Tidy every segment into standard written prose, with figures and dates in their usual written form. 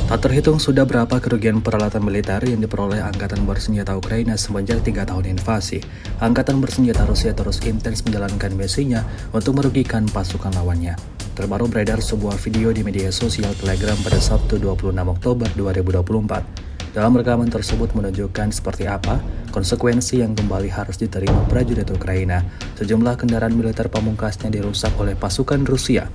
Tak terhitung sudah berapa kerugian peralatan militer yang diperoleh Angkatan Bersenjata Ukraina semenjak 3 tahun invasi. Angkatan Bersenjata Rusia terus intens menjalankan misinya untuk merugikan pasukan lawannya. Terbaru beredar sebuah video di media sosial Telegram pada Sabtu 26 Oktober 2024. Dalam rekaman tersebut menunjukkan seperti apa konsekuensi yang kembali harus diterima prajurit Ukraina. Sejumlah kendaraan militer pamungkasnya dirusak oleh pasukan Rusia.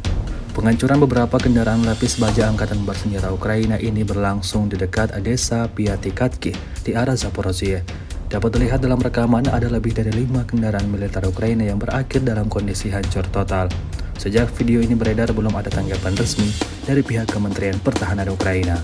Penghancuran beberapa kendaraan lapis baja Angkatan Bersenjata Ukraina ini berlangsung di dekat desa Piatikatki di arah Zaporozhye. Dapat dilihat dalam rekaman ada lebih dari 5 kendaraan militer Ukraina yang berakhir dalam kondisi hancur total. Sejak video ini beredar belum ada tanggapan resmi dari pihak Kementerian Pertahanan Ukraina.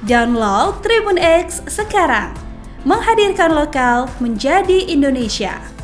Download Tribun X sekarang, menghadirkan lokal menjadi Indonesia.